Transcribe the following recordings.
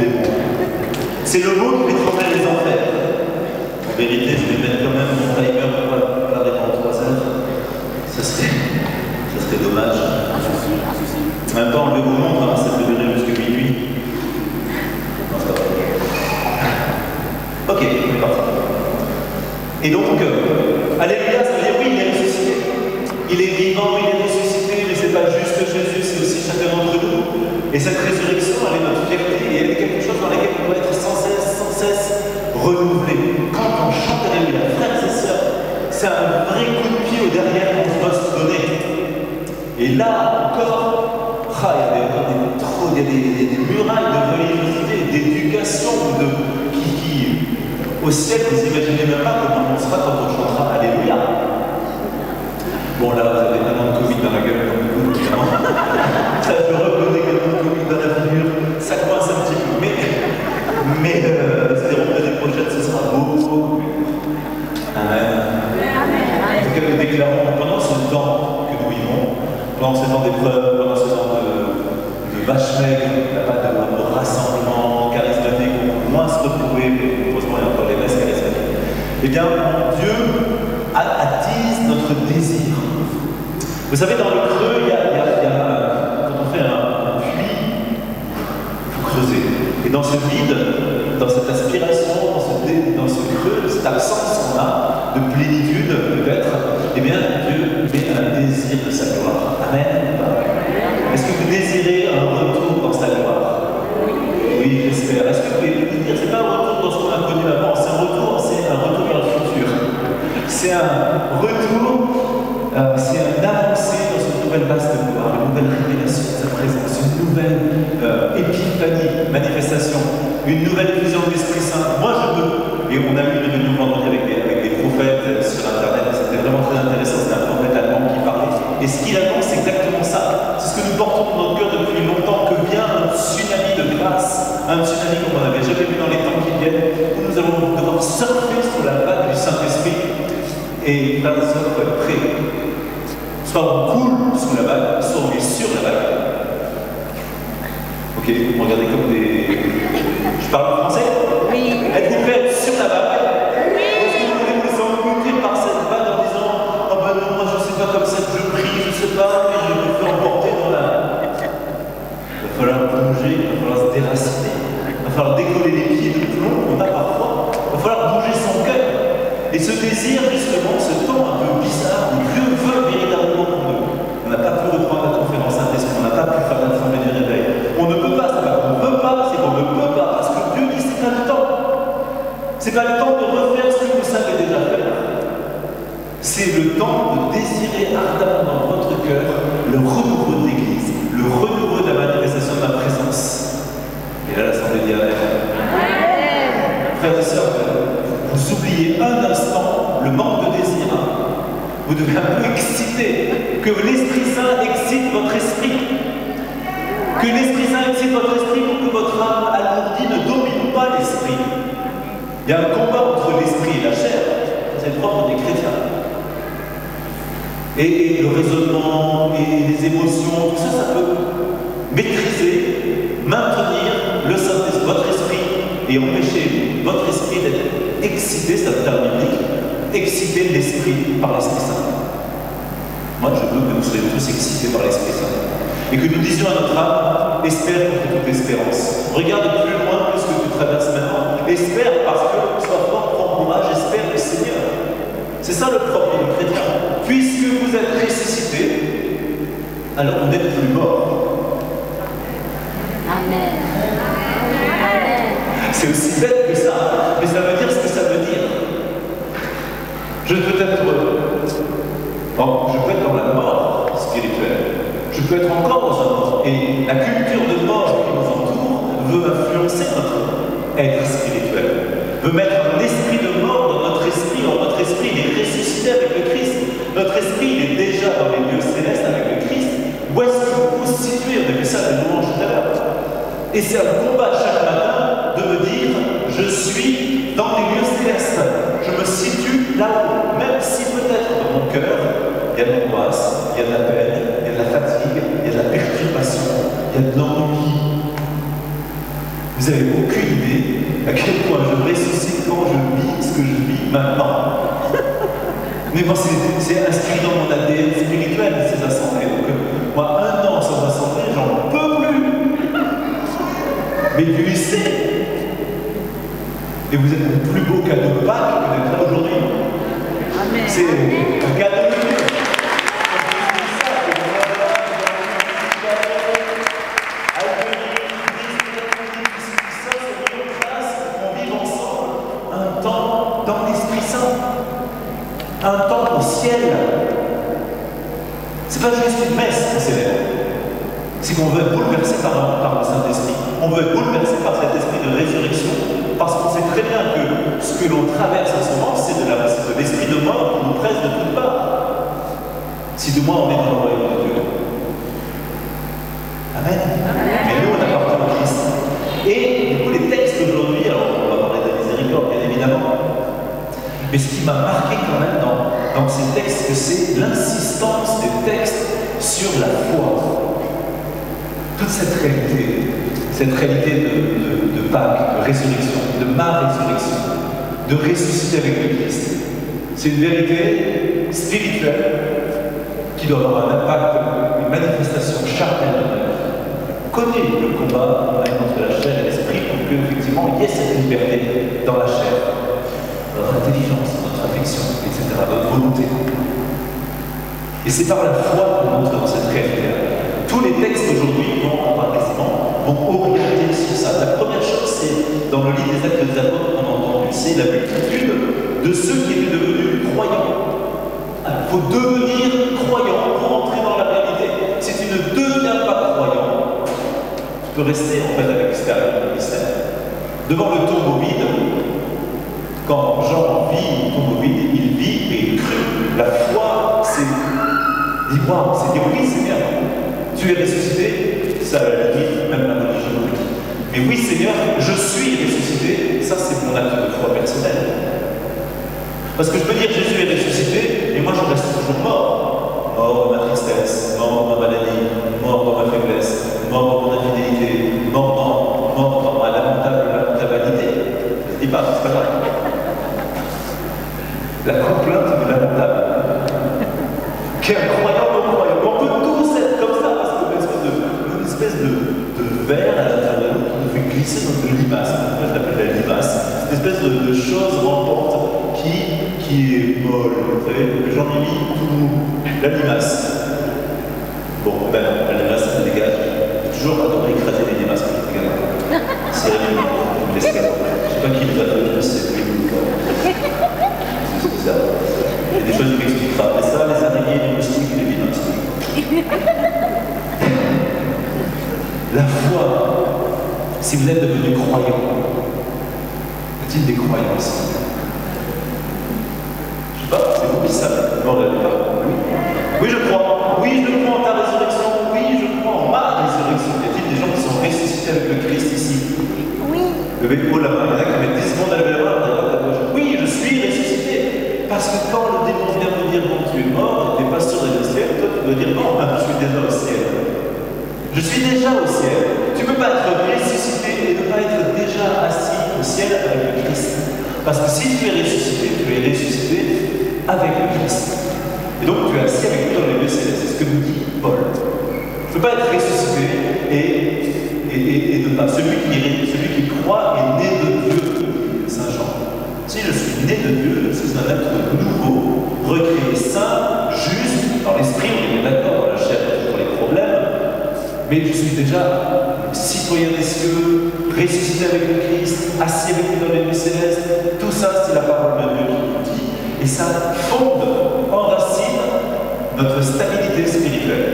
démons. C'est le mot qui fait tourner les enfers. En vérité, je vais mettre quand même mon timer pour pas répondre en 3 heures. Ça serait dommage. En même temps, enlever vos montres, ça peut durer jusqu'à minuit. Non, c'est pas vrai. Ok, on est parti. Et donc, alléluia, ça veut dire oui, il est ressuscité. Il est vivant, il est ressuscité, mais c'est pas juste Jésus, c'est aussi chacun d'entre nous. Et cette résurrection, elle est notre fierté, et elle est quelque chose dans laquelle on doit être sans cesse renouvelé. Quand on chante alléluia, frères et sœurs, c'est un vrai coup de pied au derrière qu'on doit se donner. Et là encore, il y a des murailles de religiosité, d'éducation, qui au ciel, vous imaginez même pas comment on sera quand on chantera alléluia. Bon, là, vous avez tellement de Covid dans la gueule, comme vous, évidemment. Ça peut redonner quelques Covid dans la figure, ça coince un petit peu. Mais espérons que l'année prochaine, ce sera beau. Amen. En tout cas, nous déclarons pendant ce temps que nous vivons, pendant ce temps d'épreuve, pendant ce temps de vache maigre, il n'y a pas de rassemblement charismatique, on peut moins se retrouver, mais heureusement, il y a encore les messes charismatiques. Eh bien, Dieu attise notre désir. Vous savez, dans le creux, quand on fait un puits, il faut creuser. Et dans ce vide, dans cette aspiration, dans ce creux, cette absence qu'on a de plénitude, peut-être, eh bien, Dieu met un désir de sa gloire. Amen. Est-ce que vous désirez un retour dans sa gloire? Oui, j'espère. Est-ce que vous pouvez vous dire, c'est pas un retour dans ce qu'on a connu avant, c'est un retour vers le futur. C'est un retour, c'est un avancée dans une nouvelle base de gloire, une nouvelle révélation de sa présence, une nouvelle épiphanie, manifestation, une nouvelle vision de l'Esprit Saint. Moi, je veux, et on a eu une réunion vendredi avec des prophètes sur Internet, c'était vraiment très intéressant, c'était un prophète allemand qui parlait. Et ce qu'il annonce, c'est exactement ça. C'est ce que nous portons dans notre cœur depuis longtemps, que vient un tsunami de grâce, un tsunami comme on n'avait jamais vu dans les temps qui viennent, où nous allons devoir surfer sur la vague du Saint-Esprit. Et frères et sœurs, il faut être prêt. Soit on coule sous la vague, soit on est sur la vague. Ok, vous me regardez comme des... Je parle français? Oui. Êtes-vous prêts à être sur la vague? Oui. Est-ce que vous voulez vous engloutir par cette vague en disant « Oh ben non, moi je ne sais pas comme ça que je prie, je ne sais pas, mais je me fais emporter dans la... » Il va falloir bouger, il va falloir se déraciner, il va falloir décoller les pieds de plomb qu'on a parfois, il va falloir bouger son cœur. Et ce désir, justement, ce temps un peu bizarre, où Dieu veut véritablement pour nous. On n'a pas pu reprendre la conférence Saint-Esprit, on n'a pas pu faire la tremblée du réveil. On ne peut pas, c'est pas qu'on ne veut pas, c'est qu'on ne peut pas, parce que Dieu dit c'est pas le temps. C'est pas le temps de refaire ce que vous savez déjà faire. C'est le temps de désirer ardemment dans votre cœur le renouveau de l'Église, le renouveau de la manifestation de la présence. Et là, l'Assemblée dit Amen. Frères et sœurs, vous oubliez un instant le manque de désir. Vous devez un peu exciter, que l'Esprit Saint excite votre esprit. Que l'Esprit Saint excite votre esprit pour que votre âme alourdie ne domine pas l'esprit. Il y a un combat entre l'esprit et la chair. C'est le propre des chrétiens. Et le raisonnement et les émotions, tout ça, ça peut maîtriser, maintenir le Saint-Esprit, votre esprit, et empêcher votre esprit d'être excité, c'est un terme biblique, exciter l'esprit par l'Esprit Saint. Moi, je veux que nous soyons tous excités par l'Esprit Saint. Et que nous disions à notre âme, espère contre toute espérance. Regarde plus loin que ce que tu traverses maintenant. Espère parce que sois fort, prends courage, espère le Seigneur. C'est ça le propre du chrétien. Puisque vous êtes ressuscité, alors vous n'êtes plus mort. Amen. C'est aussi bête que ça, mais ça veut dire ce que ça veut dire. Je peux être dans la mort spirituelle. Je peux être encore dans un mort. Et la culture de mort qui nous entoure veut influencer notre être spirituel. Veut mettre un esprit de mort dans notre esprit. Or, notre esprit, il est ressuscité avec le Christ. Notre esprit, il est déjà dans les lieux célestes avec le Christ. Où est-ce que vous vous situez? On a vu ça à la louange tout à l'heure. Et c'est un combat chaque matin de me dire, je suis dans les lieux célestes. Je me situe là-haut. Même si peut-être dans mon cœur, il y a de l'angoisse, il y a de la peine, il y a de la fatigue, il y a de la perturbation, il y a de l'ennui. Vous n'avez aucune idée à quel point je ressuscite quand je vis ce que je vis maintenant. Mais moi, c'est inscrit dans mon ADN spirituel, ces assemblées. Donc, moi, 1 an sans assemblée, j'en peux plus. Mais Dieu, il sait. Et vous êtes le plus beau cadeau de Pâques que d'être là aujourd'hui. C'est un cadeau de Dieu. Un temps au ciel. C'est pas juste une messe qu'on célèbre. C'est qu'on veut être bouleversé par le Saint-Esprit. On veut être bouleversé par cet esprit de résurrection, parce qu'on sait très bien que ce que l'on traverse en ce moment, c'est de l'esprit de mort qui nous presse de toutes parts. Si de moi on est dans le royaume de Dieu. Amen. Mais nous, on appartient au Christ. Et du coup, les textes d'aujourd'hui, alors on va parler de la miséricorde, bien évidemment. Mais ce qui m'a marqué quand même dans ces textes, c'est l'insistance des textes sur la foi. Toute cette réalité de Pâques, de résurrection, de ma résurrection, de ressusciter avec le Christ. C'est une vérité spirituelle qui doit avoir un impact, une manifestation charnelle de notre vie. Connais le combat entre la chair et l'esprit pour qu'effectivement il y ait cette liberté dans la chair. Notre intelligence, notre affection, etc., notre volonté. Et c'est par la foi qu'on entre dans cette réalité. Tous les textes aujourd'hui vont orienter sur ça. La première chose, c'est dans le livre des Actes des Apôtres qu'on a entendu, c'est la multitude de ceux qui étaient devenus croyants. Il faut devenir croyant pour entrer dans la réalité. Si tu ne deviens pas croyant, tu peux rester en fait à l'extérieur du mystère. Devant le tombeau vide, quand Jean vit le tombeau vide, il vit et il crut. La foi, c'est dire waouh, c'est dire oui, Seigneur, tu es ressuscité, ça à la limite, même la religion. Mais oui, Seigneur, je suis ressuscité, ça c'est mon acte de foi personnel. Parce que je peux dire Jésus est ressuscité, et moi je reste toujours mort. Mort dans ma tristesse, mort dans ma maladie, mort dans ma faiblesse, mort dans mon infidélité, mort dans ma lamentabilité. Je ne dis pas, c'est pas grave. La complainte de lamentable. Quel incroyable, incroyable. On peut tous être comme ça, parce qu'on a une espèce de verre à l'intérieur de nous qui nous fait glisser dans une limace. Moi, je l'appelle la limace. Une espèce de chose rampante qui est molle. Vous savez, Jean-Mimi, tout mou. La limace. Bon, ben, la limace, ça me dégage. J'ai toujours adoré écraser les limaces. C'est l'escalade. Je ne sais pas qui nous a donné, c'est lui ou quoi. C'est bizarre. Il y a des choses qui ne m'expliquent pas. Mais ça, les araignées, les moustiques, les moustiques. La foi, si vous êtes devenu croyant, y a-t-il des croyants ici? Je ne sais pas, c'est vous qui savez. Non, pas. Oui, je crois. Oui, je crois en ta résurrection. Oui, je crois en ma résurrection. Y a-t-il des gens qui sont ressuscités avec le Christ ici? Oui. Levez haut la main. Il y en a qui mettent 10 secondes à lever la main. Oui, je suis ressuscité. Parce que quand le démon vient me dire non, tu es mort, tu n'es pas sûr d'aller au ciel, toi tu dois dire non, je suis déjà au ciel. Je suis déjà au ciel. Tu ne peux pas être ressuscité et ne pas être déjà assis au ciel avec le Christ. Parce que si tu es ressuscité avec le Christ. Et donc tu es assis avec lui dans les lieux célestes. C'est ce que nous dit Paul. Tu ne peux pas être ressuscité et ne pas. Celui qui croit est né de Dieu, Saint Jean. Si je suis né de Dieu, je suis un être nouveau, recréé saint, juste, dans l'esprit, on est d'accord, dans la chair, il y a toujours les problèmes, mais je suis déjà citoyen des cieux, ressuscité avec le Christ, assis avec lui dans les lieux célestes. Tout ça, c'est la parole de Dieu qui nous dit. Et ça fonde, enracine notre stabilité spirituelle.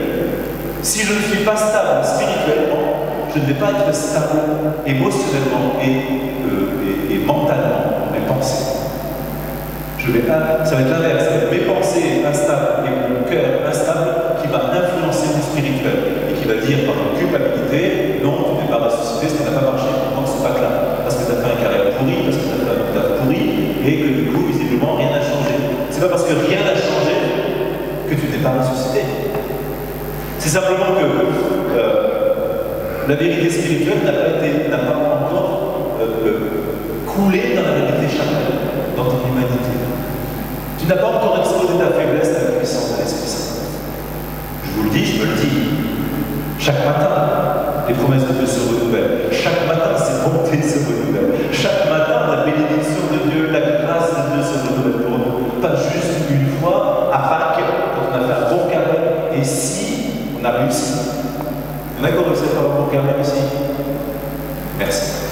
Si je ne suis pas stable spirituellement, je ne vais pas être stable émotionnellement et mentalement dans mes pensées. Ça va être l'inverse. Mes pensées instables et mon cœur instable qui va influencer mon spirituel et qui va dire par une culpabilité, non, tu n'es pas ressuscité, ça n'a pas marché, non, c'est pas clair. Parce que tu as fait un carrière pourri, parce que tu as fait un taf pourri, et que du coup, visiblement, rien n'a changé. C'est pas parce que rien n'a changé que tu n'es pas ressuscité. C'est simplement que la vérité spirituelle n'a pas encore On a qui ont réussi à faire l'amour carnal ici? Merci.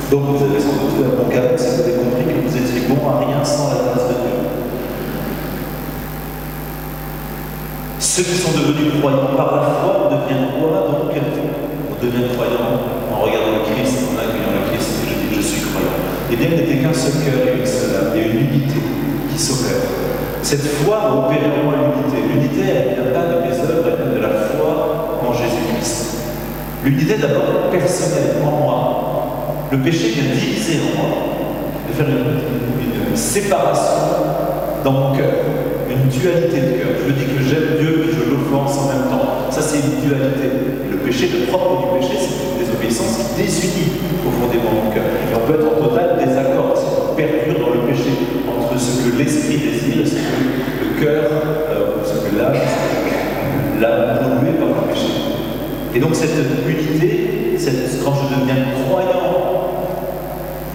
Donc vous avez sans doute fait l'amour carnal si vous avez compris que vous étiez bon à rien sans la grâce de Dieu. Ceux qui sont devenus croyants par la foi, on devient quoi donc? On devient croyant en regardant le Christ, en accueillant le Christ, et je dis je suis croyant. Eh bien, il n'était qu'un seul cœur et une seule âme, et une unité qui s'opère. Cette foi a opéré en moi l'unité. L'unité, elle ne vient pas de mes œuvres, elle vient de la foi en Jésus-Christ. L'unité d'abord personnelle en moi. Le péché vient diviser en moi, de faire une séparation dans mon cœur, une dualité de cœur. Je dis que j'aime Dieu puis je l'offense en même temps. Ça, c'est une dualité. Et le péché, le propre du péché, c'est une désobéissance qui désunit profondément mon cœur. Et on peut être en total désaccord si on perdure dans le péché entre ce que l'esprit désire et ce que le cœur, ce que l'âme pollué par le péché. Et donc cette unité, quand je deviens croyant,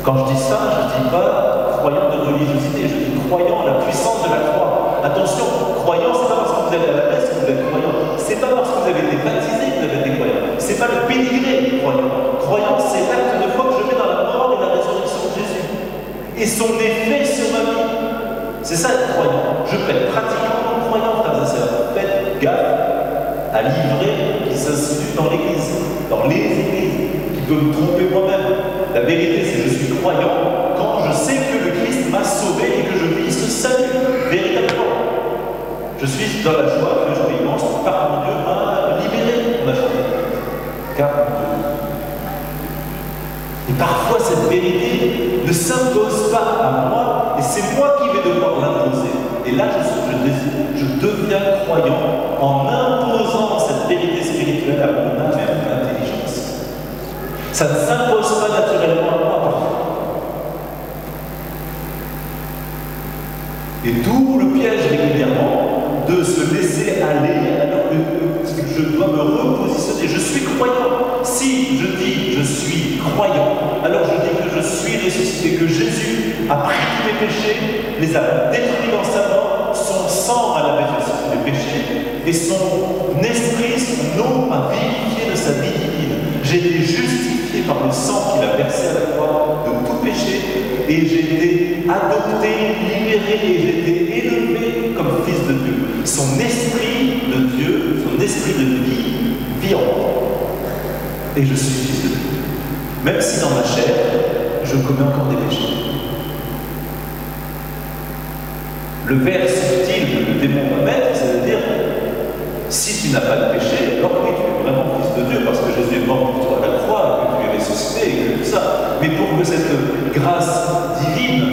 quand je dis ça, je ne dis pas croyant de religiosité, je dis croyant à la puissance de la croix. Attention, croyant, c'est pas parce que vous êtes à la messe que vous êtes croyant. C'est pas parce que vous avez été baptisé que vous avez été croyant. C'est pas le pédigré croyant. Croyant, c'est l'acte de foi que je mets dans la mort et la résurrection de Jésus. Et son effet sur ma vie. C'est ça être croyant. Je peux être pratiquement croyant, frères et sœurs. Faites gaffe à l'ivraie qui s'insinue dans l'église, dans les églises, qui peut me tromper moi-même. La vérité, c'est que je suis croyant quand je sais que le Christ m'a sauvé et que je vis ce salut, véritablement. Je suis dans la joie, le jour immense, par mon Dieu m'a libéré, on a chanté. Car mon Dieu. Et parfois, cette vérité ne s'impose pas à moi, et c'est moi qui vais devoir l'imposer. Et là, je deviens croyant en imposant cette vérité spirituelle à mon âme et à mon intelligence. Ça ne s'impose pas naturellement à moi parfois. Et d'où le piège régulièrement de se laisser aller alors que je dois me repositionner. Je suis croyant. Si je dis je suis croyant, alors je dis que je suis ressuscité, que Jésus a pris tous mes péchés, les a détruits dans sa mort, son sang a lavé mes péchés, et son esprit, son eau a vivifié de sa vie divine. J'ai été justifié par le sang qu'il a versé à la croix de tout péché, et j'ai été adopté, libéré, et j'ai été élevé comme fils de Dieu. Son esprit de Dieu, son esprit de vie, vit en moi. Et je suis fils de Dieu. Même si dans ma chair, je commets encore des péchés. Le vers subtil que le démon va mettre, c'est de dire, si tu n'as pas de péché, alors oui, tu es vraiment fils de Dieu, parce que Jésus est mort pour toi à la croix, que tu es ressuscité, et que tout ça. Mais pour que cette grâce divine,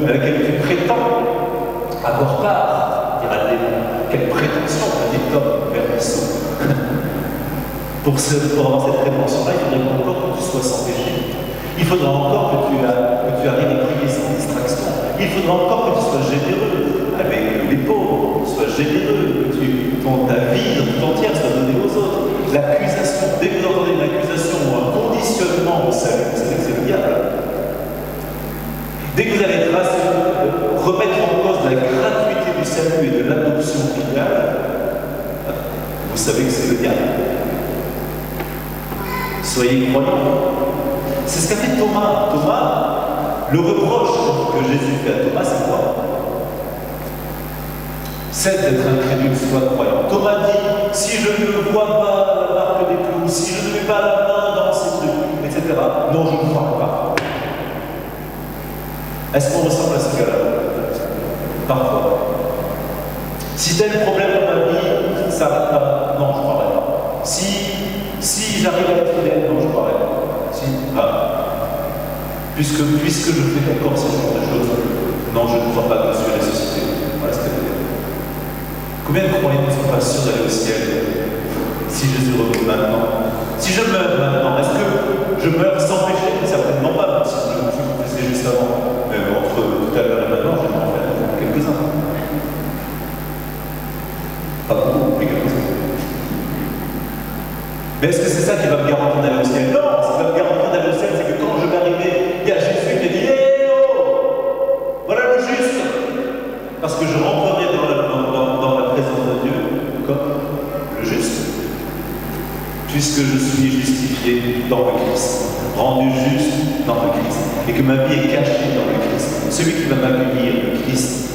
à laquelle tu prétends avoir part, dira le démon, quelle prétention, dit Tom, vers le saut. Pour avoir cette prétention-là, il faudrait encore que tu sois sans péché. Il faudra encore que tu arrives à prier sans distraction. Il faudra encore que tu sois généreux avec les pauvres, que tu sois généreux, que ta vie toute entière soit donnée aux autres. L'accusation, dès que vous entendez une accusation ou un conditionnement au salut, vous savez que c'est le diable. Dès que vous allez remettre en cause la gratuité du salut et de l'adoption filiale, vous savez que c'est le diable. Soyez croyants. C'est ce qu'a fait Thomas. Thomas, le reproche que Jésus fait à Thomas, c'est quoi? C'est d'être incrédule, soit croyant. Thomas dit, si je ne vois pas la marque des clous, si je ne mets pas la main dans ces trucs, etc., non, je ne crois pas. Est-ce qu'on ressemble à ce gars-là? Parfois. Si tel problème dans ma vie, ça n'arrête pas, non, je ne croirais pas. Si j'arrive à être fidèle, non, je croirais pas. Si, puisque je fais encore ce genre de choses, non, je ne crois pas que je suis ressuscité. Voilà ce que je veux dire. Combien de croyants ne sont pas sûrs d'aller au ciel si Jésus revient maintenant? Si je meurs maintenant, est-ce que je meurs sans péché? Certainement pas, même si je me suis confessé juste avant. Mais entre tout à l'heure et maintenant, je vais en faire quelques-uns. Pas beaucoup, mais quelques-uns. Mais est-ce que c'est ça qui va me garantir d'aller au ciel? Non, ce qui va me garantir d'aller au ciel, c'est que quand je vais arriver, il y a Jésus qui dit hey, oh, voilà le juste. Parce que je rentrerai dans la présence de Dieu comme le juste. puisque je suis justifié dans le Christ, rendu juste dans le Christ, et que ma vie est cachée dans le Christ. Celui qui va m'accueillir, le Christ,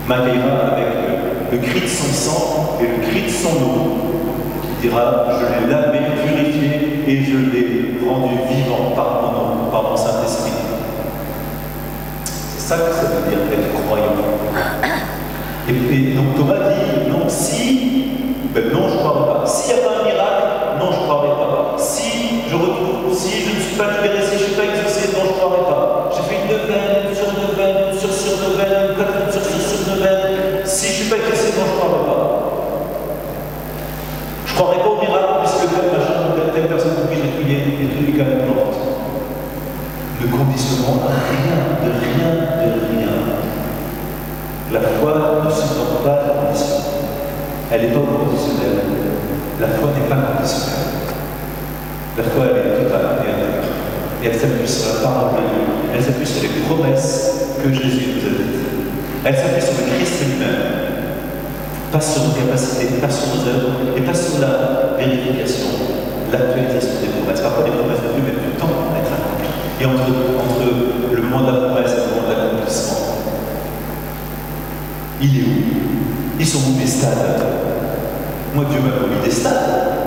m'accueillera avec le cri de son sang et le cri de son eau, qui dira, je l'ai lavé, purifié, et je l'ai rendu vivant par mon nom, par mon Saint-Esprit. C'est ça que ça veut dire être croyant. Et donc Thomas dit, non, non, je ne croirai pas. S'il n'y a pas un miracle, non, je ne croirai pas. Si je ne suis pas libéré, si je ne suis pas exaucé, non, je ne croirai pas. J'ai fait une neuvaine, sur neuvaine, sur neuvaine, sur neuvaine. Si je ne suis pas exaucé, non, je ne croirai pas. Je ne croirai pas au miracle, puisque telle personne pour qui j'ai prié est tenue quand même morte. Ne conditionnons rien, de rien, de rien. La foi ne supporte pas la condition. Elle n'est pas conditionnelle. La foi n'est pas conditionnelle. La foi, elle est totale et intègre. Et elle s'appuie sur la parole de Dieu. Elle s'appuie sur les promesses que Jésus nous a dites. Elle s'appuie sur le Christ lui-même. Pas sur nos capacités, pas sur nos œuvres, et pas sur la vérification, l'actualisation des promesses. Parfois, les promesses de Dieu mettent du temps à être accomplies. Et entre le moment de la promesse et le moment de l'accomplissement, il est où? Ils sont où les stades? Moi, Dieu m'a promis des stades.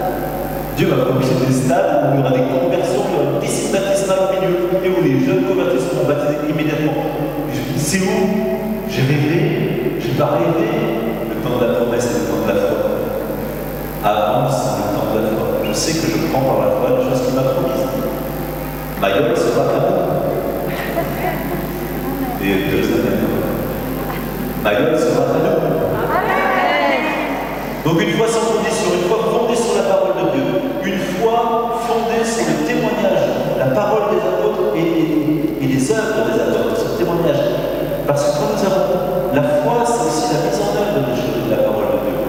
Dieu m'a promis des stades où il y aura des conversions, il y aura une piscine baptismale au milieu, et où les jeunes convertis seront baptisés immédiatement. Et je me dis, c'est où? J'ai rêvé, j'ai pas rêvé. Le temps de la promesse et le temps de la foi. Avance le temps de la foi. Je sais que je prends par la foi les choses qu'il m'a promises. Ma gueule sera à nous. Et 2 années. Ma gueule sera à nous. Donc une foi sans condition, une foi fondée sur la parole de Dieu, une foi fondée sur le témoignage, la parole des apôtres et les œuvres des apôtres, ce témoignage. Parce que quand nous avons la foi, c'est aussi la mise en œuvre des choses de la parole de Dieu.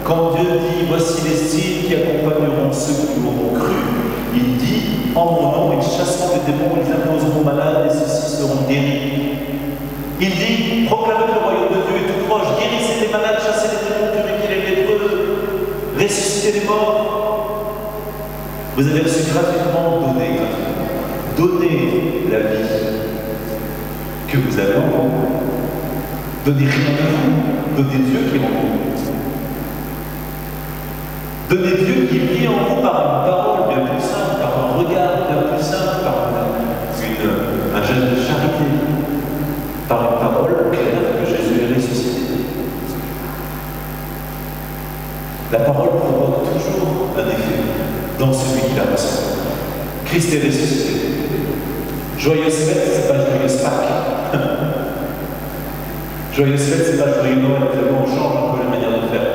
Quand Dieu dit, voici les signes qui accompagneront ceux qui m'auront cru, il dit, en mon nom, ils chasseront les démons, ils imposeront aux malades et ceux-ci seront guéris. Il dit, proclamez que le royaume de Dieu est tout proche, guérissez les malades, chassez les démons, purifiez les lépreux, ressuscitez les morts. Vous avez reçu gratuitement, donnez la vie que vous avez en vous. Donnez rien de vous, donnez Dieu qui est en vous. Donnez Dieu qui vit en vous par une parole bien plus simple, par un regard bien plus simple, par un geste de charité, par une parole claire que Jésus est ressuscité. La parole provoque toujours un effet dans celui qui la reçoit. Christ est ressuscité. Joyeuse fête, c'est pas joyeuse Pâques. Joyeuse fête, c'est pas joyeux Noël. On change un peu la manière de faire.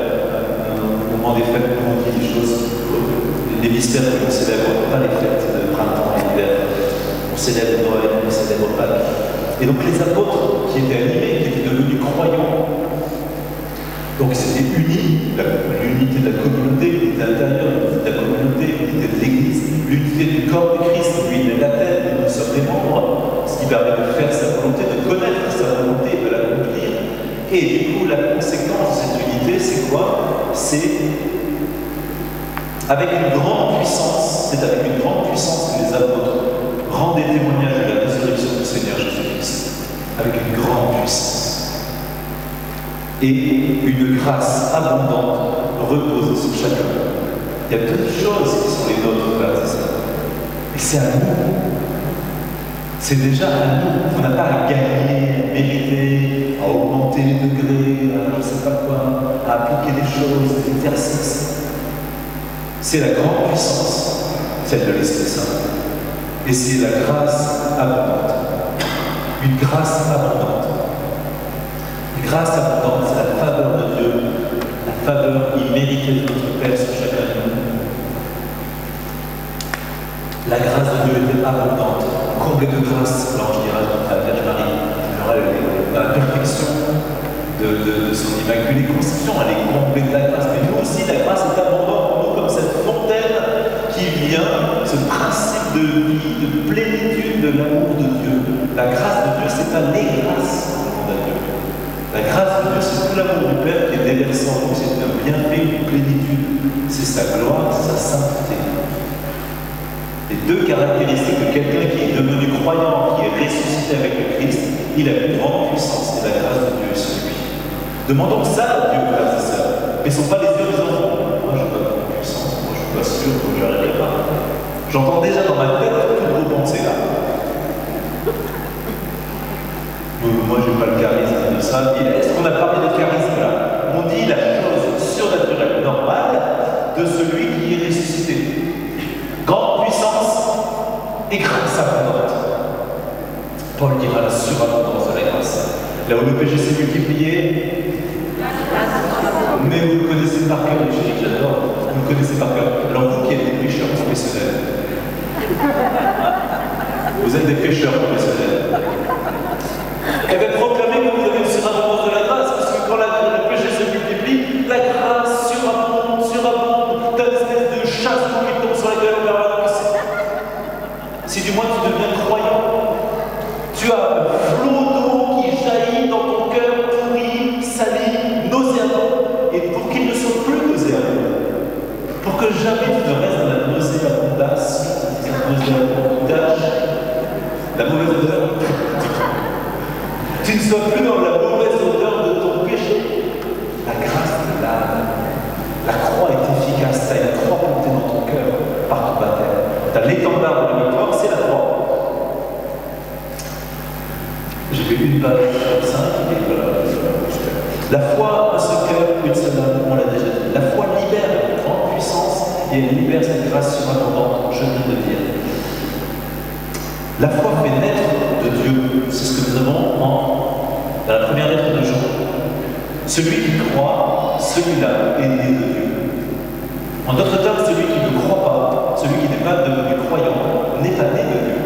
Au moment des fêtes, on dit des choses, des mystères que l'on célèbre, pas les fêtes de printemps et d'hiver. On célèbre Noël, on célèbre Pâques. Et donc les apôtres qui étaient animés, qui étaient devenus croyants, donc c'était unis, l'unité de la communauté, l'unité intérieure, l'unité de la communauté, l'unité de l'Église, l'unité du corps de Christ, lui il est la tête, et nous sommes les membres, ce qui permet de faire sa volonté, de connaître sa volonté, de l'accomplir. Et du coup, la conséquence de cette unité, c'est quoi? C'est avec une grande puissance, que les apôtres rendent des témoignages de la résurrection du Seigneur Jésus-Christ, avec une grande puissance. Et une grâce abondante repose sur chacun. Il y a peu de choses qui sont les nôtres, frères et sœurs. Et c'est à nous. C'est déjà à nous. On n'a pas à gagner, à mériter, à augmenter les degrés, à je ne sais pas quoi, à appliquer des choses, des exercices. C'est la grande puissance, celle de l'Esprit Saint. Et c'est la grâce abondante. Une grâce abondante. Une grâce abondante, c'est la faveur de Dieu, la faveur imméritée de notre Père sur chacun de nous. La grâce de Dieu était abondante, comblée de grâce, l'ange dira à la Vierge Marie. Alors elle est dans la perfection de son immaculée conception, elle est comblée de la grâce. Mais nous aussi, la grâce est abondante pour nous comme cette fontaine qui vient, ce principe de vie, de plénitude de l'amour de Dieu. La grâce de Dieu, ce n'est pas les grâces qu'on a Dieu. La grâce de Dieu, c'est tout l'amour du Père qui est déversé en nous, c'est un bienfait, une plénitude. C'est sa gloire, c'est sa sainteté. deux caractéristiques de quelqu'un qui est devenu croyant, qui est ressuscité avec le Christ. Il a une grande puissance et la grâce de Dieu est sur lui. Demandons ça à Dieu, frères et sœurs. Mais ce ne sont pas les yeux des enfants. Moi, je n'ai pas de grande puissance. Moi, je ne suis pas sûr que je n'arriverai pas. J'entends déjà dans ma tête toutes vos pensées là. Moi, je n'ai pas le charisme de ça. Est-ce qu'on a parlé de charisme là? On dit la chose surnaturelle, normale, de celui qui est ressuscité. Grande puissance et grâce abondante. Paul dira la surabondance de la grâce. Là où le péché s'est multiplié, mais vous le connaissez par cœur, les chéris, j'adore, vous le connaissez par cœur. Alors vous qui êtes des pécheurs professionnels, vous êtes des pécheurs professionnels. Eh bien, proclamez que vous avez une surabondance de la grâce, parce que quand le péché se multiplie, la grâce surabonde, t'as une espèce de chasse qui tombe sur la gueule en permanence. Si du moins tu deviens croyant, tu as un flot d'eau qui jaillit dans ton cœur pourri, sali, nauséabond, et pour qu'il ne soit plus nauséabond, pour que jamais tu ne restes dans la nauséabondance, la mauvaise odeur, tu ne sois plus dans la mauvaise odeur de ton péché. La grâce te lave. La croix est efficace. Tu as une croix montée dans ton cœur par ton baptême. Tu as l'étendard de la victoire, c'est la croix. J'ai fait une page simple et voilà. La foi, un seul cœur, une seule âme, on l'a déjà dit. La foi libère une grande puissance et elle libère cette grâce surabondante, je viens de dire. La foi fait naître de Dieu. C'est ce que nous avons dans la première lettre de Jean. Celui qui croit, celui-là est né de Dieu. En d'autres termes, celui qui ne croit pas, celui qui n'est pas devenu croyant, n'est pas né de Dieu.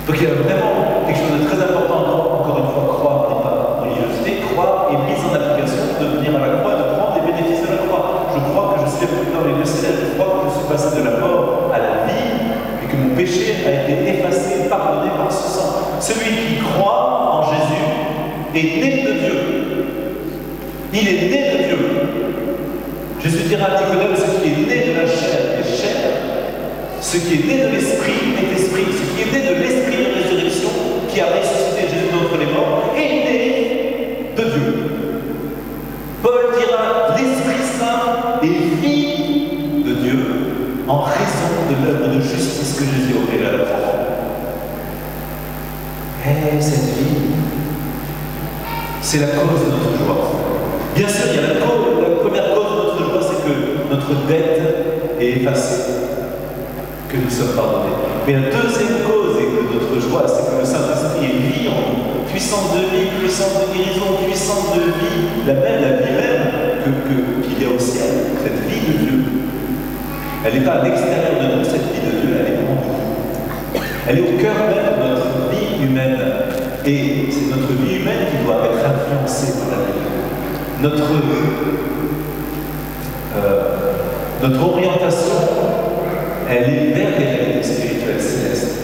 Donc il y a vraiment quelque chose de très important, encore une fois, croire n'est pas religiosité, croire est mise en application, de venir à la croix, de prendre les bénéfices de la croix. Je crois que je suis dans les deux célèbres, je crois que je suis passé de la mort à la vie, et que mon péché a été effacé, pardonné par ce sang. Celui qui croit en Jésus est né de Dieu. Il est né de Dieu. Jésus dira à Nicodème, ce qui est né de la chair est chair, ce qui est né de l'esprit est esprit, ce qui est né de l'esprit de résurrection qui a ressuscité Jésus d'entre les morts est né de Dieu. Paul dira, l'Esprit Saint est vie de Dieu en raison de l'œuvre de justice que Jésus a opérée à la croix. Et cette vie, c'est la cause de notre joie. Bien sûr, il y a la première cause de notre joie, c'est que notre dette est effacée, que nous sommes pardonnés. Mais la deuxième cause de notre joie, c'est que le Saint-Esprit est vie en nous. Puissance de vie, puissance de guérison, puissance de vie, la vie même qu'il y a au ciel, cette vie de Dieu. Elle n'est pas à l'extérieur de nous, cette vie de Dieu, elle est en nous. Elle est au cœur même de notre vie humaine. Et c'est notre vie humaine qui doit être influencée par la vie. Notre orientation, elle est vers les réalités spirituelles célestes.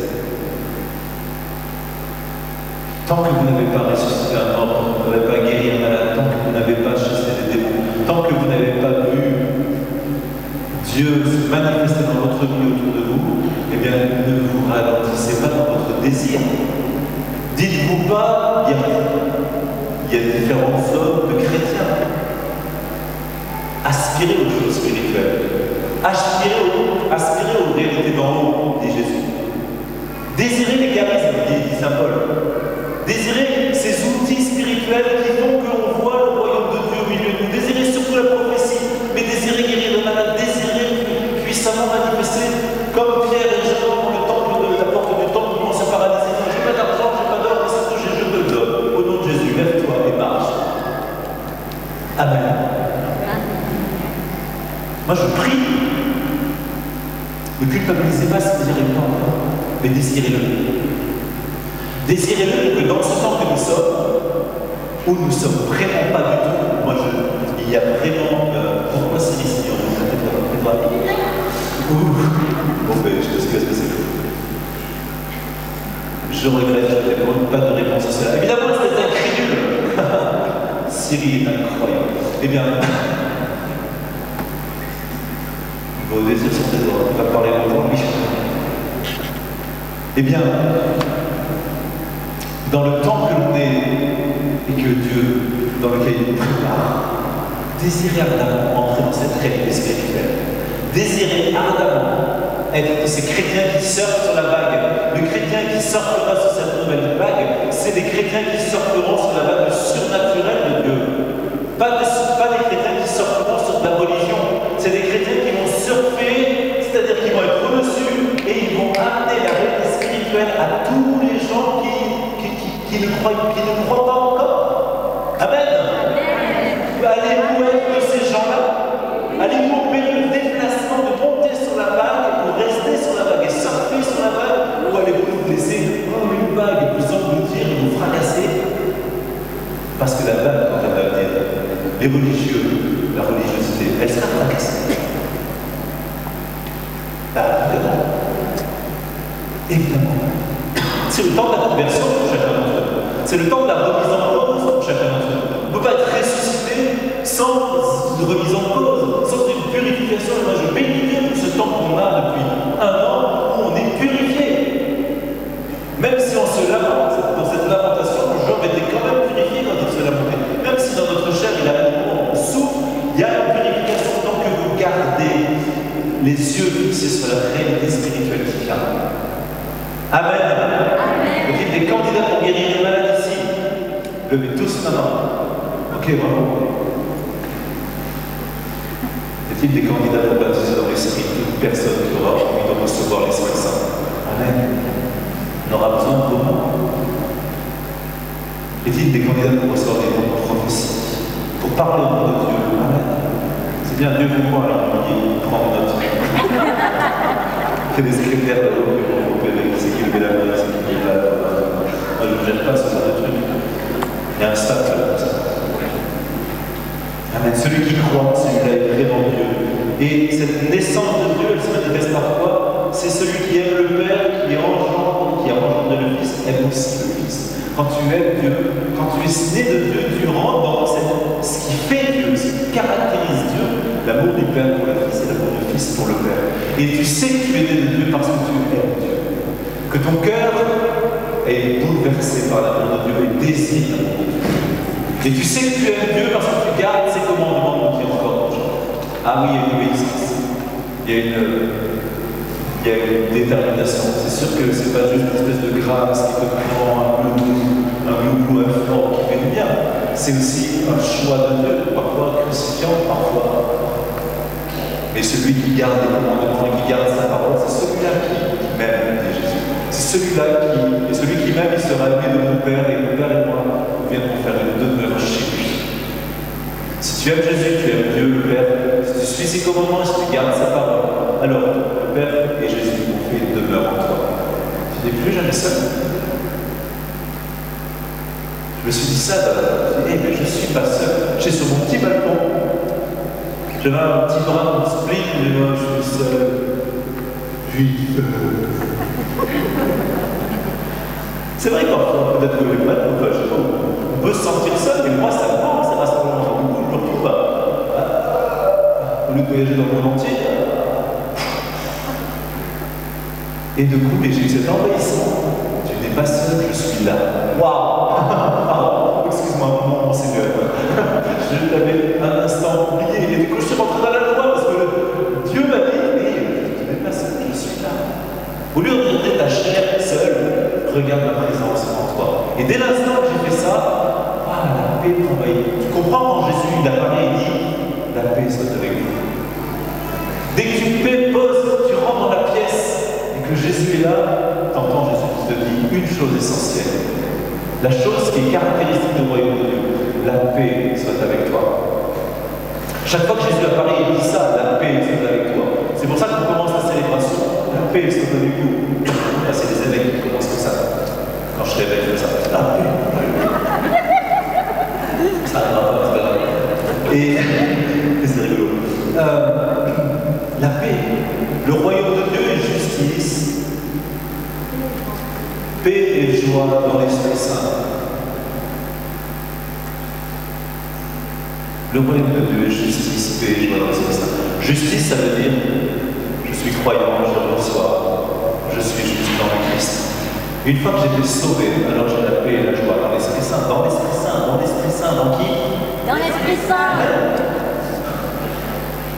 Tant que vous n'avez pas ressuscité un mort, tant que vous n'avez pas guéri un malade, tant que vous n'avez pas chassé des démons, tant que vous n'avez pas vu Dieu se manifester dans votre vie autour de vous, eh bien, ne vous ralentissez pas dans votre désir. Dites-vous pas, il y a différentes zones de chrétiens. Aspirez aux choses spirituelles. Aspirez aux réalités d'en haut, dit Jésus. Désirez les charismes, dit Saint Paul. Désirez ces outils spirituels qui font que l'on voit le royaume de Dieu au milieu de nous. Désirez surtout la prophétie, mais désirez guérir le malade, désirez puissamment manifester comme Pierre et Jean dans le temple de la porte du temple où on s'est paralysé. J'ai pas d'argent, j'ai pas d'or, mais c'est ce que j'ai, je te le donne. Au nom de Jésus, lève-toi et marche. Amen. Moi je prie. Ne culpabilisez pas si vous désirez pas encore, mais désirez-le. Désirez-le que dans ce temps que nous sommes, où nous ne sommes vraiment pas du tout, il y a vraiment. Pourquoi c'est ici? Bon, ben, je sais ce que c'est. Je regrette, je n'ai pas de réponse à cela. Évidemment, c'est incrédule. Syrie est incroyable. Eh bien, vos plaisir sur tes oreilles. Tu vas parler longtemps, lui. Eh bien, dans le temps que l'on est et que Dieu, dans lequel il nous prépare, désirez ardemment entrer dans cette réalité spirituelle. Désirez ardemment être de ces chrétiens qui surfent sur la vague. Le chrétien qui surfera sur cette nouvelle vague, c'est des chrétiens qui surferont sur la vague surnaturelle de Dieu. Pas des chrétiens qui surferont sur de la religion. C'est des chrétiens qui vont surfer, c'est-à-dire qu'ils vont être reçus et ils vont amener la réalité spirituelle à tous les gens qui ne croient pas encore. Amen. Allez-vous être de ces gens-là? Allez-vous opérer le déplacement de monter sur la vague ou rester sur la vague et surfer sur la vague? Ou allez-vous vous laisser une vague et vous engloutir et vous fracasser? Parce que la vague, quand elle va venir, les religieux, la religiosité, elle sera fracassée. Évidemment. C'est le temps de la conversion pour chacun d'entre eux. C'est le temps de la remise en cause pour chacun d'entre eux. On ne peut pas être ressuscité sans une remise en cause, sans une purification. Et moi, je bénis Dieu pour ce temps qu'on a depuis 1 an où on est purifié. Même si on se lamente, dans cette lamentation, Job était quand même purifié quand il se lamentait. Même si dans notre chair, il a on souffre, il y a une purification tant que vous gardez les yeux fixés sur la réalité spirituelle qui vient. Amen. Amen. Y a des candidats pour guérir les malades ici? Levez tous maintenant. Ok, bravo. Y a-t-il des candidats pour baptiser dans l'esprit? Toute personne qui aura envie de recevoir l'Esprit Saint. Amen. On aura besoin de vos mains. Y a-t-il des candidats pour recevoir des mots de prophétie? Pour parler au nom de Dieu? Amen. C'est bien, Dieu vous voit, alors il prend note. Il y a des secrétaires de l'eau qui vont opérer, c'est qui lever la main, c'est qui lever la main. Moi, je ne me gêne pas ce genre de truc. Il y a un stade comme ça. Amen. Celui qui croit, celui-là est vraiment Dieu. Et cette naissance de Dieu, elle se manifeste parfois. C'est celui qui aime le Père, qui engendre le Fils, aime aussi le Fils. Quand tu aimes Dieu, quand tu es né de Dieu, tu rentres dans ce qui fait Dieu, ce qui caractérise Dieu, l'amour du Père pour le Fils et l'amour du Fils pour le Père. Et tu sais que tu es né de Dieu parce que tu aimes Dieu. Que ton cœur est bouleversé par l'amour de Dieu et désire l'amour de Dieu. Et tu sais que tu aimes Dieu parce que tu gardes ses commandements, donc il y a encore aujourd'hui. Ah oui, il y a une obéissance. Il y a une détermination. C'est sûr que c'est pas juste une espèce de grâce qui te prend un glou fort qui fait du bien. C'est aussi un choix de Dieu, parfois crucifiant, parfois. Mais celui qui garde les commandements et qui garde sa parole, c'est celui-là qui m'aime, dit Jésus. C'est celui-là et celui qui m'aime, il sera aimé de mon Père, et mon Père et moi, nous viendrons faire une demeure chez lui. Si tu aimes Jésus, tu aimes Dieu, le Père, si tu suis ses commandements, si tu gardes sa parole, alors le Père et Jésus vont faire une demeure en toi. Tu n'es plus jamais seul. Je me suis dit ça, mais je ne suis pas seul. J'étais sur mon petit balcon. J'avais un petit bras de split, mais moi je suis seul. Puis. C'est vrai parfois, peut-être que les maths, on peut se sentir seul, mais moi ça me manque, ça reste vraiment beaucoup, je ne retrouve pas. Au lieu de voyager dans le monde entier. Et de coup, j'ai eu cet envahissement. Tu n'es pas seul, je suis là. Waouh! Pardon, excuse-moi, mon Seigneur. Je t'avais un instant oublié. Et du coup, je suis rentré dans la loi parce que Dieu m'a dit, mais tu n'es pas seul, je suis là. Au lieu de regarder ta chair seule, regarde ma présence en toi. Et dès l'instant que j'ai fait ça, la paix m'envahit. Tu comprends quand Jésus il apparaît et dit, la paix soit avec vous. Dès que tu te poses, tu rentres dans la pièce et que Jésus est là, t'entends Jésus qui te dit une chose essentielle. La chose qui est caractéristique du royaume de Dieu, la paix soit avec toi. Chaque fois que Jésus apparaît, il dit ça, la paix soit avec toi. C'est pour ça qu'on commence la célébration, la paix soit avec vous. Là, c'est les évêques qui commencent comme ça. Quand je réveille, je fais ça, la paix. Ça n'arrivera pas, c'est pas grave. Et c'est rigolo. La paix. Le royaume de Dieu est justice, paix et joie dans l'Esprit Saint. Le royaume de Dieu est justice, paix et joie dans l'Esprit Saint. Justice, ça veut dire suis croyant, je reçois, je suis juste dans le Christ. Une fois que j'ai été sauvé, alors j'ai la paix et la joie dans l'Esprit Saint. Dans l'Esprit Saint, dans l'Esprit Saint, dans qui? Dans l'Esprit Saint.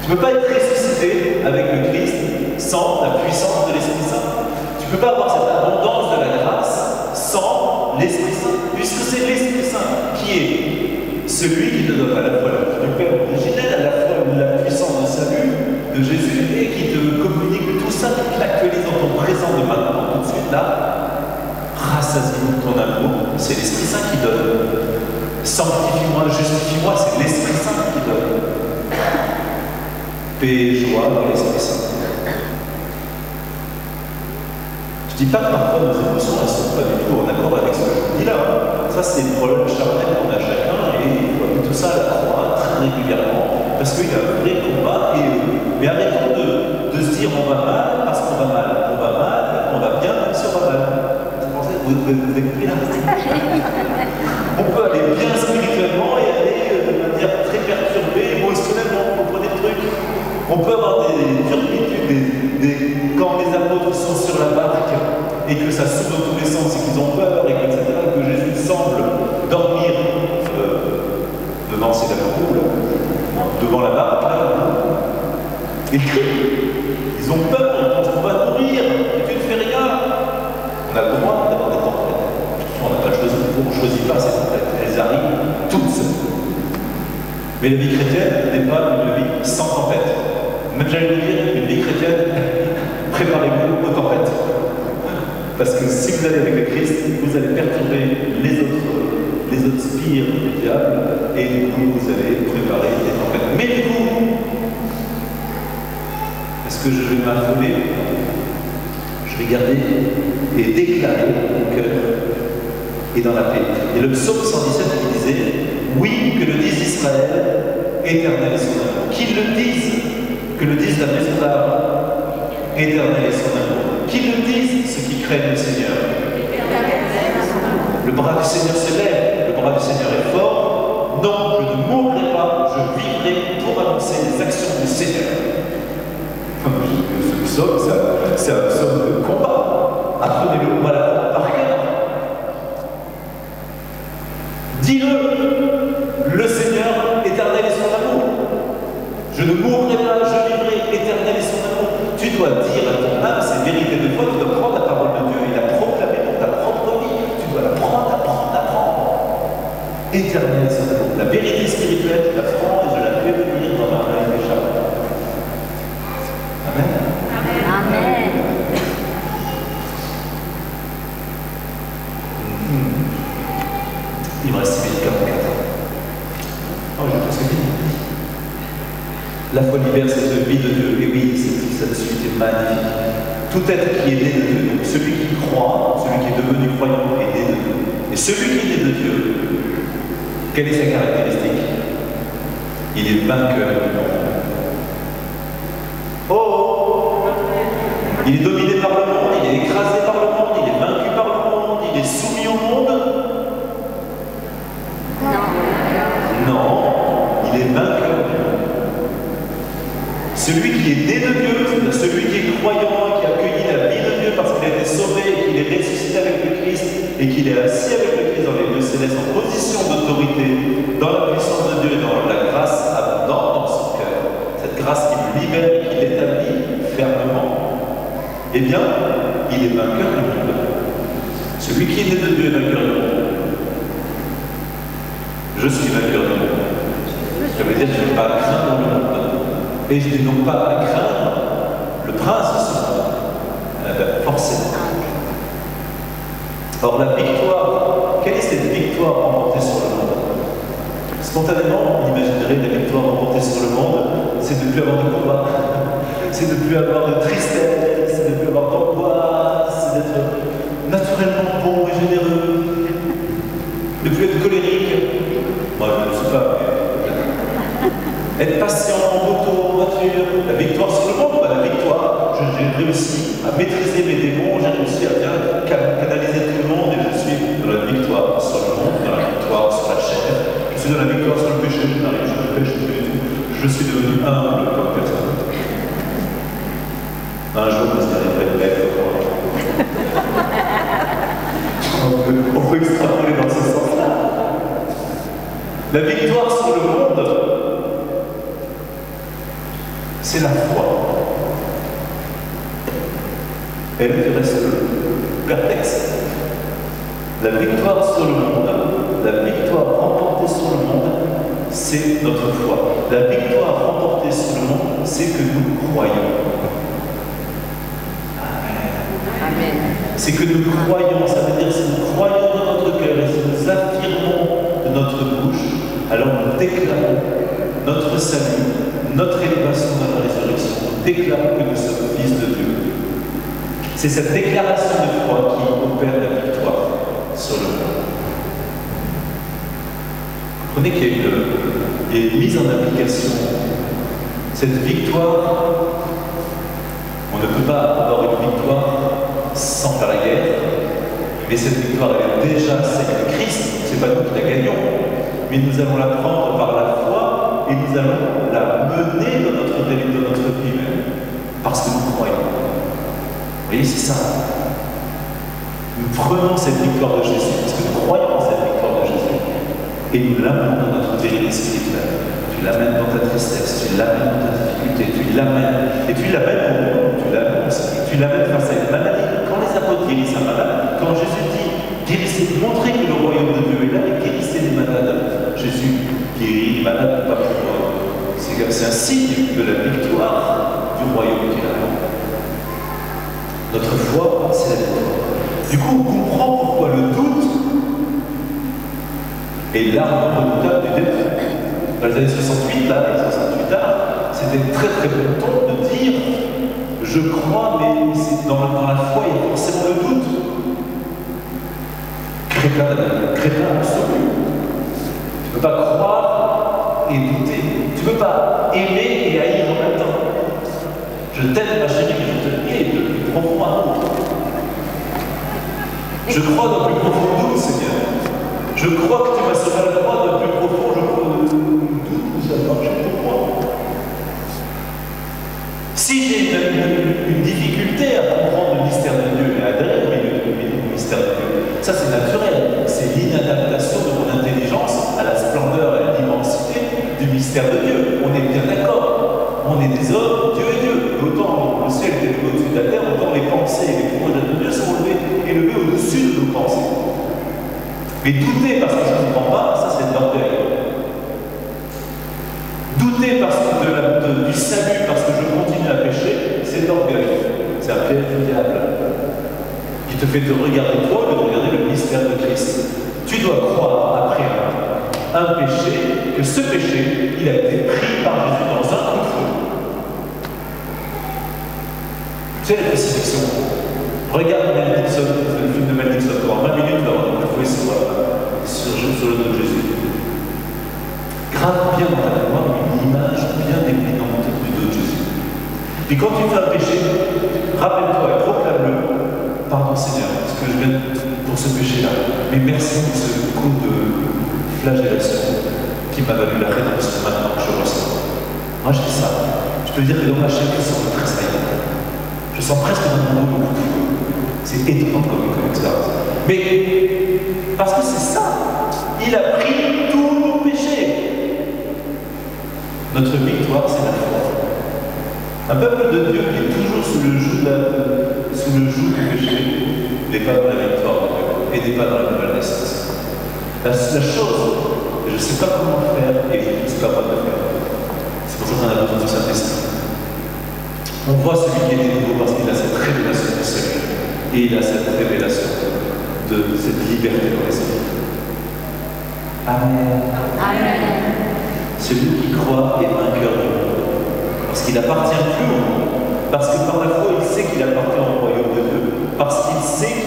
Tu ne peux pas être ressuscité avec le Christ sans la puissance de l'Esprit Saint. Tu ne peux pas avoir cette abondance de la grâce sans l'Esprit Saint, puisque c'est l'Esprit Saint qui est celui qui te donne à la fois la vie du Père originel, à la fois la puissance de salut de Jésus et qui te communique tout ça, qui l'actualise dans ton présent de maintenant, tout de suite là. Rassasie ton amour, c'est l'Esprit Saint qui donne. Sanctifie-moi, justifie-moi, c'est l'Esprit Saint qui donne. Paix et joie dans l'Esprit Saint. Je ne dis pas que parfois nos émotions ne sont pas du tout en accord avec ce que je dis là. Ça, c'est le problème charnel qu'on a chacun et il faut tout ça à la croix très régulièrement parce qu'il y a un vrai combat. Mais arrêtons de se dire on va mal parce qu'on va mal. On va mal, on va bien même si on va mal. Vous avez compris là? On peut aller bien spirituellement et aller de manière très perturbée, émotionnellement, vous comprenez le truc? On peut avoir des turpitudes, quand les apôtres sont sur la barque et que ça saute dans tous les sens et qu'ils ont peur et que, etc., que Jésus semble dormir devant ses roue, devant la barque, là, et ils ont peur, ils pensent qu'on va mourir, et tu ne fais rien. On a le droit d'avoir des tempêtes. On n'a pas le choix, on ne choisit pas ces tempêtes. Elles arrivent toutes seules. Mais la vie chrétienne n'est pas une vie sans tempête. Même j'allais vous dire, une vie chrétienne, préparez-vous aux tempêtes. Parce que si vous allez avec le Christ, vous allez perturber les autres spires du diable, et du coup vous allez préparer des tempêtes. Mais du coup, est-ce que je vais m'affoler? Je vais garder et déclarer mon cœur et dans la paix. Et le psaume 117 qui disait oui, que le dise Israël, éternel est son amour. Qu'ils le disent, que le dise la maison d'Aaron, éternel est son amour. Qu'ils le disent ceux qui craignent le Seigneur. Le bras du Seigneur se lève, le bras du Seigneur est fort. Non, je ne mourrai pas, je vivrai pour annoncer les actions du Seigneur. Ce psaume, c'est un psaume de combat. Apprenez-le par cœur. Dis-le, le Seigneur éternel est son amour. Je ne mourrai pas, je vivrai, éternel est son amour. Tu dois dire à ton âme ces vérités de foi, tu dois prendre la parole de Dieu et la proclamer pour ta propre vie. Tu dois la prendre. Éternel est son amour. La vérité spirituelle, je la prends et je la fais venir dans ma main et chaque. Amen. Amen. Il me reste 6 minutes 44. Oh, j'ai presque fini. La foi libère cette vie de Dieu. Et oui, cette suite est magnifique. Tout être qui est né de Dieu, donc celui qui croit, celui qui est devenu croyant est né de Dieu. Et celui qui est né de Dieu, quelle est sa caractéristique? Il est vainqueur du monde. Oh! Il est dominé par le monde, il est écrasé par le monde, il est vaincu par le monde, il est soumis au monde. Non, il est vainqueur du monde. Celui qui est né de Dieu, c'est-à-dire celui qui est croyant, qui a accueilli la vie de Dieu parce qu'il a été sauvé, qu'il est ressuscité avec le Christ et qu'il est assis avec le Christ dans les lieux célestes en position d'autorité, dans la puissance de Dieu et dans la grâce abondante dans son cœur. Cette grâce qui le libère et qui l'établit fermement. Eh bien, il est vainqueur du monde. Celui qui est né de Dieu est vainqueur du monde. Je suis vainqueur du monde. Ça veut dire que je n'ai pas à craindre le monde. Et je n'ai donc pas à craindre le prince de ce monde. Forcément. Or, la victoire, quelle est cette victoire remportée sur le monde? Spontanément, on imaginerait la victoire remportée sur le monde, c'est de ne plus avoir de combat, c'est de ne plus avoir de tristesse, c'est de ne plus avoir d'angoisse, c'est d'être naturellement bon et généreux, de ne plus être colérique. Moi, je ne sais pas, mais être patient en moto, en voiture, la victoire sur le monde, la victoire, j'ai réussi à maîtriser mes démons, j'ai réussi à bien canaliser tout le monde et je suis dans la victoire sur le monde, dans la victoire sur la chair, je suis dans la victoire sur le péché, je ne pêche plus du tout, je suis devenu humble comme personne. La victoire sur le monde, c'est la foi. Elle ne reste le perplexe. La victoire sur le monde, la victoire remportée sur le monde, c'est notre foi. La victoire remportée sur le monde, c'est que nous croyons. Amen. C'est que nous croyons, ça veut dire si nous croyons dans notre cœur et si nous affirmons de notre bouche, alors nous déclarons notre salut, notre élévation dans la résurrection. Nous déclarons que nous sommes fils de Dieu. C'est cette déclaration de foi qui opère la victoire sur le monde. Vous comprenez qu'il y a une mise en application. Cette victoire, on ne peut pas avoir une victoire sans faire la guerre, mais cette victoire, elle est déjà celle de Christ. Ce n'est pas nous qui la gagnons, mais nous allons la prendre par la foi et nous allons la mener dans notre vie même, parce que nous croyons. Vous voyez, c'est ça. Nous prenons cette victoire de Jésus, parce que nous croyons en cette victoire de Jésus, et nous l'amenons dans notre vérité spirituelle. Tu l'amènes dans ta tristesse, tu l'amènes dans ta difficulté, tu l'amènes, et tu l'amènes au monde, tu l'amènes face à une maladie. Quand les apôtres guérissent un malade, quand Jésus dit, guérissez, montrez que le royaume de Dieu est là, et guérissez les malades. Jésus guérit les malades, pas pour moi. C'est un signe de la victoire du royaume qui est là. Notre foi, c'est la victoire. Du coup, on comprend pourquoi le doute est l'arme redoutable du démon. Dans les années 68, là, les 68 là, c'était très très bon ton de dire je crois, mais dans la foi, il y a forcément le doute. Crétin absolu. Tu ne peux pas croire et douter. Tu ne peux pas aimer et haïr en même temps. Je t'aime, ma chérie, mais je te hais de plus profond amour. Je crois dans le plus profond doute, Seigneur. Je crois que tu m'as sauvé à la croix dans le plus profond, je crois de doute, ça a marché pour moi. Si j'ai une difficulté à comprendre le mystère de Dieu et à adhérer au mystère de Dieu, ça c'est naturel. C'est l'inadaptation de mon intelligence à la splendeur et à l'immensité du mystère de Dieu. On est bien d'accord. On est des hommes, Dieu est Dieu. Autant le ciel est élevé au-dessus de la terre, autant les pensées et les projets de Dieu sont élevés au-dessus de nos pensées. Mais douter parce que je ne comprends pas, ça c'est de l'orgueil. Douter parce que du salut, parce que je continue à pécher, c'est de l'orgueil. C'est un piège du diable qui te fait te regarder toi et de regarder le mystère de Christ. Tu dois croire après un péché, que ce péché, il a été pris par Jésus dans un coup de feu. Tu sais la crucifixion. Regarde Mel Gibson, le film de Mel Gibson, pendant 20 minutes, tu vas avoir une fouille sur le dos de Jésus. Grave bien dans ta mémoire une image bien évidente du dos de Jésus. Puis quand tu fais un péché, rappelle-toi et proclame-le. Pardon Seigneur, parce que je viens pour ce péché-là. Mais merci pour ce coup de flagellation qui m'a valu la rédemption maintenant que je ressens. Moi je dis ça. Je peux dire que dans ma chair, je sens le tressaillement. Je sens presque dans mon dos beaucoup de feu. C'est étonnant comme expérience. Mais parce que c'est ça. Il a pris tous nos péchés. Notre victoire, c'est la foi. Un peuple de Dieu qui est toujours sous le joug du péché n'est pas dans la victoire de Dieu et n'est pas dans la nouvelle naissance. La chose, je ne sais pas comment le faire et je ne sais pas quoi le faire. C'est pour ça qu'on a besoin de Saint-Esprit. On voit celui qui est nouveau parce qu'il a cette révélation du salut et il a cette révélation de cette liberté dans l'esprit. Amen. Amen. Celui qui croit est vainqueur du monde. Parce qu'il n'appartient plus au monde. Parce que par la foi, il sait qu'il appartient au royaume de Dieu. Parce qu'il sait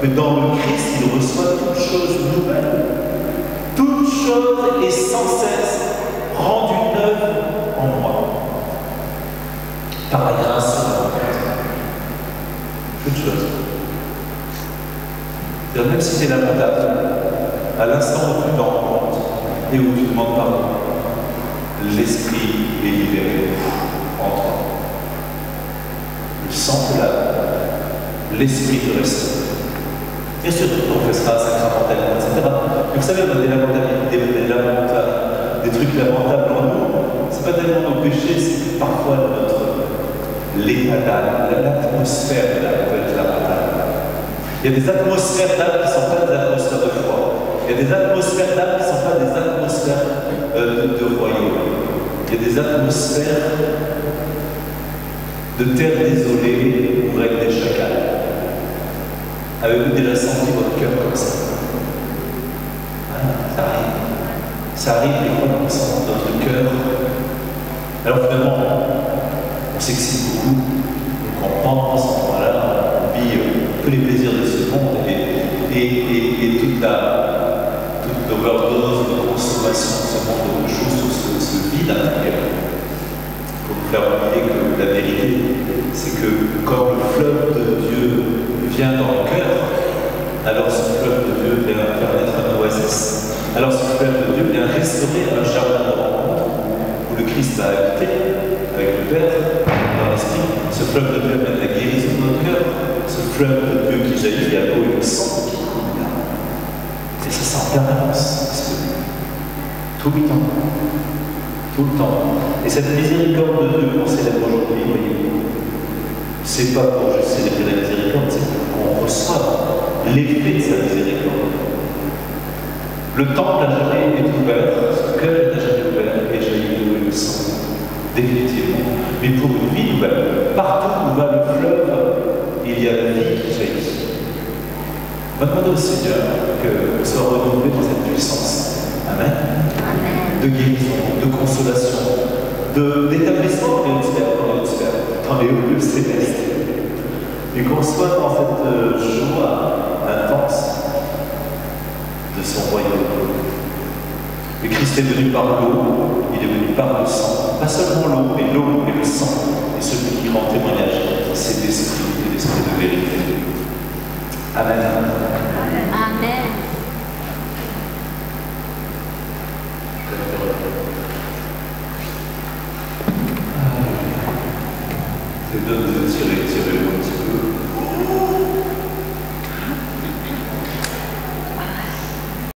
que dans le Christ, il reçoit toute chose nouvelle. Toute chose est sans cesse rendue neuve en moi. Par la grâce de toute chose. C'est-à-dire, même si c'est lamentable, à l'instant où tu t'en rends compte et où tu demandes pardon, l'esprit est libéré en toi. Le sang te lave, l'esprit te restaure. Bien sûr, on confessera sacramentellement, etc. Mais vous savez, on a des trucs lamentables en nous. C'est pas tellement nos péchés, c'est parfois l'état d'âme, l'atmosphère de l'âme peut être lamentable. Il y a des atmosphères d'âme qui ne sont pas des atmosphères de foi. Il y a des atmosphères d'âme qui ne sont pas des atmosphères de royaume. Il y a des atmosphères de terre désolée où règnent des chacals. Avez-vous déjà senti votre cœur comme ça? Ça arrive. Ça arrive des fois qu'on sent notre cœur. Alors finalement, on s'excite beaucoup, on comprend à ce moment-là, on vit tous les plaisirs de ce monde et toute l'overdose de consommation de ce monde de choses, ce vide intérieur. Pour nous faire oublier que la vérité, c'est que quand le fleuve de Dieu vient dans le cœur, alors ce fleuve de Dieu vient faire naître un oasis. Alors ce fleuve de Dieu vient restaurer un jardin de rencontre où le Christ va habiter avec le Père dans l'esprit. Ce fleuve de Dieu vient la guérison de notre cœur. Ce fleuve de Dieu qui jaillit à l'eau et le sang qui coule là. Et ça, c'est en permanence disponible. Tout le temps. Tout le temps. Et cette miséricorde de Dieu qu'on célèbre aujourd'hui, voyez-vous, c'est pas pour juste célébrer la miséricorde, c'est pour qu'on reçoive l'effet de sa miséricorde. Le temple n'a jamais été ouvert, ce cœur n'a jamais ouvert, et jaillit de l'eau et le sang, définitivement. Mais pour une vie nouvelle, partout où va le fleuve, il y a la vie qui jaillit. On va demander au Seigneur que soit renouvelé dans cette puissance. Amen. De guérison, de consolation, d'établissement dans les hauts lieux célestes. Et qu'on soit dans cette joie intense de son royaume. Le Christ est venu par l'eau, il est venu par le sang. Pas seulement l'eau et le sang. Et celui qui rend témoignage, c'est l'esprit et l'esprit de vérité. Amen. Amen. C'est de tirer le